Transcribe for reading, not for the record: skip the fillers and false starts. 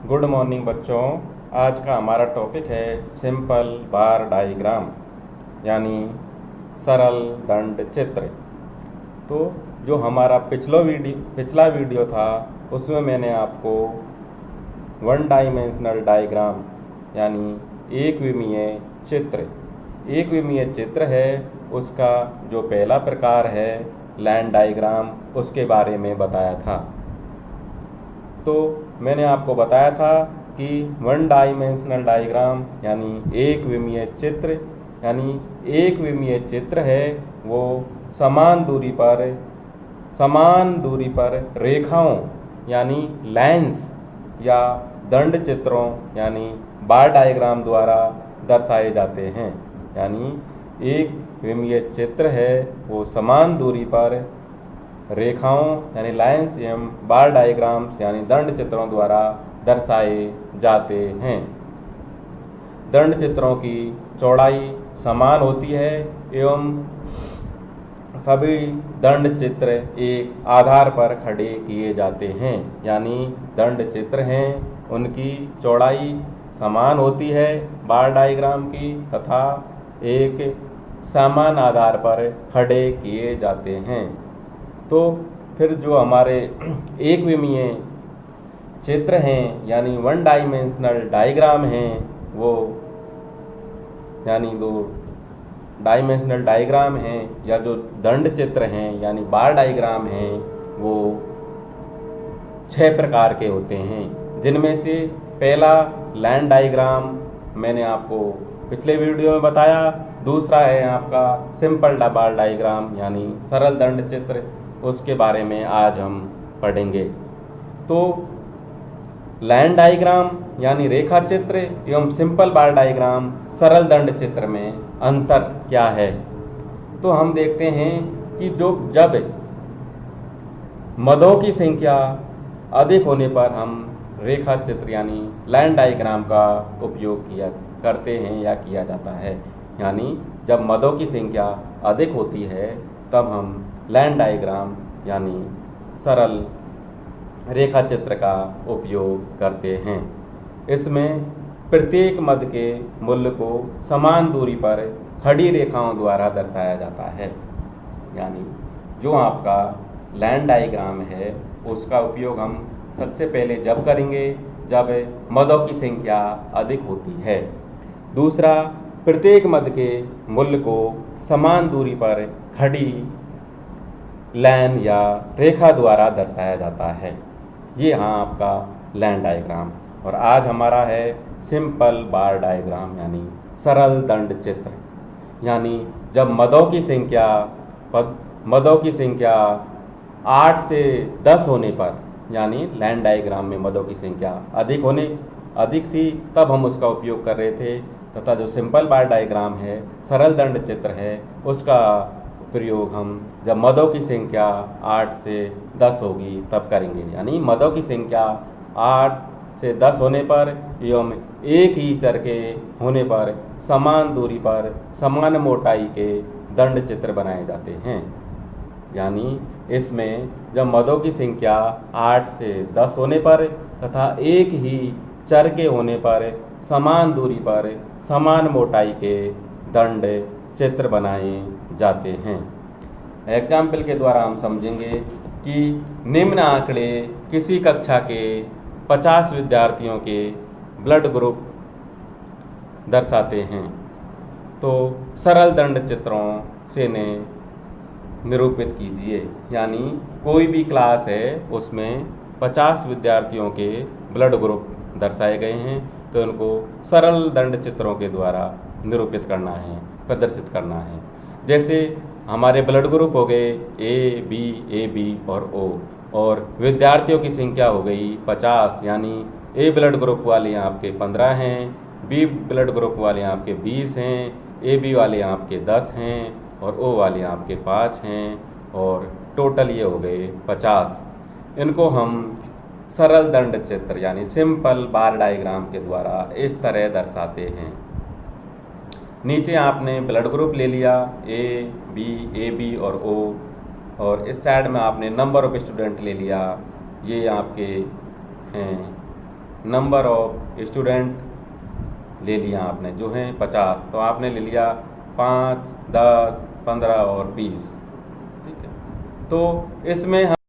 Good morning बच्चों। आज का हमारा टॉपिक है सिंपल बार डायग्राम यानी सरल दंड चित्र। तो जो हमारा पिछला वीडियो था उसमें मैंने आपको वन डायमेंशनल डायग्राम यानी एक विमीय चित्र है उसका जो पहला प्रकार है लाइन डायग्राम, उसके बारे में बताया था। तो मैंने आपको बताया था कि वन डायमेंशनल डायग्राम यानी एक विमीय चित्र है वो समान दूरी पर रेखाओं यानी लाइंस या दंड चित्रों यानी बार डायग्राम द्वारा दर्शाए जाते हैं। यानी एक विमीय चित्र है वो समान दूरी पर रेखाओं यानी लाइंस एवं बार डायग्राम्स यानी दंड चित्रों द्वारा दर्शाए जाते हैं। दंड चित्रों की चौड़ाई समान होती है एवं सभी दंड चित्र एक आधार पर खड़े किए जाते हैं। यानी दंड चित्र हैं उनकी चौड़ाई समान होती है बार डायग्राम की तथा एक समान आधार पर खड़े किए जाते हैं। तो फिर जो हमारे एक विमीय चित्र हैं यानी वन डायमेंशनल डायग्राम हैं वो यानी दो डायमेंशनल डायग्राम हैं या जो दंड चित्र हैं यानी बार डायग्राम हैं वो 6 प्रकार के होते हैं, जिनमें से पहला लाइन डायग्राम मैंने आपको पिछले वीडियो में बताया। दूसरा है आपका सिंपल बार डायग्राम यानी सरल दंड चित्र, उसके बारे में आज हम पढ़ेंगे। तो लाइन डायग्राम यानी रेखा चित्र एवं सिंपल बार डायग्राम सरल दंड चित्र में अंतर क्या है। तो हम देखते हैं कि जब मदों की संख्या अधिक होने पर हम रेखा चित्र यानी लाइन डायग्राम का उपयोग करते हैं या किया जाता है। यानी जब मदों की संख्या अधिक होती है तब हम लाइन डायग्राम यानी सरल रेखा चित्र का उपयोग करते हैं। इसमें प्रत्येक मद के मूल्य को समान दूरी पर खड़ी रेखाओं द्वारा दर्शाया जाता है। यानी जो आपका लाइन डायग्राम है उसका उपयोग हम सबसे पहले जब करेंगे जब मदों की संख्या अधिक होती है। दूसरा, प्रत्येक मद के मूल्य को समान दूरी पर खड़ी लाइन या रेखा द्वारा दर्शाया जाता है। ये यहाँ आपका लाइन डायग्राम। और आज हमारा है सिंपल बार डायग्राम यानी सरल दंड चित्र। यानी जब मदों की संख्या 8 से 10 होने पर यानी लाइन डायग्राम में मदों की संख्या अधिक थी तब हम उसका उपयोग कर रहे थे, तथा जो सिंपल बार डायग्राम है सरल दंड चित्र है उसका प्रयोग हम जब मदों की संख्या 8 से 10 होगी तब करेंगे। यानी मदों की संख्या 8 से 10 होने पर एवं एक ही चर के होने पर समान दूरी पर समान मोटाई के दंड चित्र बनाए जाते हैं। यानी इसमें जब मदों की संख्या 8 से 10 होने पर तथा एक ही चर के होने पर समान दूरी पर समान मोटाई के दंड चित्र बनाए जाते हैं। एग्जाम्पल के द्वारा हम समझेंगे कि निम्न आंकड़े किसी कक्षा के 50 विद्यार्थियों के ब्लड ग्रुप दर्शाते हैं। तो सरल दंड चित्रों से निरूपित कीजिए। यानी कोई भी क्लास है उसमें 50 विद्यार्थियों के ब्लड ग्रुप दर्शाए गए हैं, तो इनको सरल दंड चित्रों के द्वारा निरूपित करना है, प्रदर्शित करना है। जैसे हमारे ब्लड ग्रुप हो गए ए बी और ओ, और विद्यार्थियों की संख्या हो गई 50। यानी ए ब्लड ग्रुप वाले आपके 15 हैं, बी ब्लड ग्रुप वाले आपके 20 हैं, ए बी वाले आपके 10 हैं और ओ वाले आपके 5 हैं, और टोटल ये हो गए 50। इनको हम सरल दंड चित्र यानी सिंपल बार डायग्राम के द्वारा इस तरह दर्शाते हैं। नीचे आपने ब्लड ग्रुप ले लिया ए बी और ओ, और इस साइड में आपने नंबर ऑफ स्टूडेंट ले लिया, ये आपके हैं नंबर ऑफ स्टूडेंट ले लिया आपने जो हैं 50, तो आपने ले लिया 5, 10, 15 और 20। ठीक है, तो इसमें हम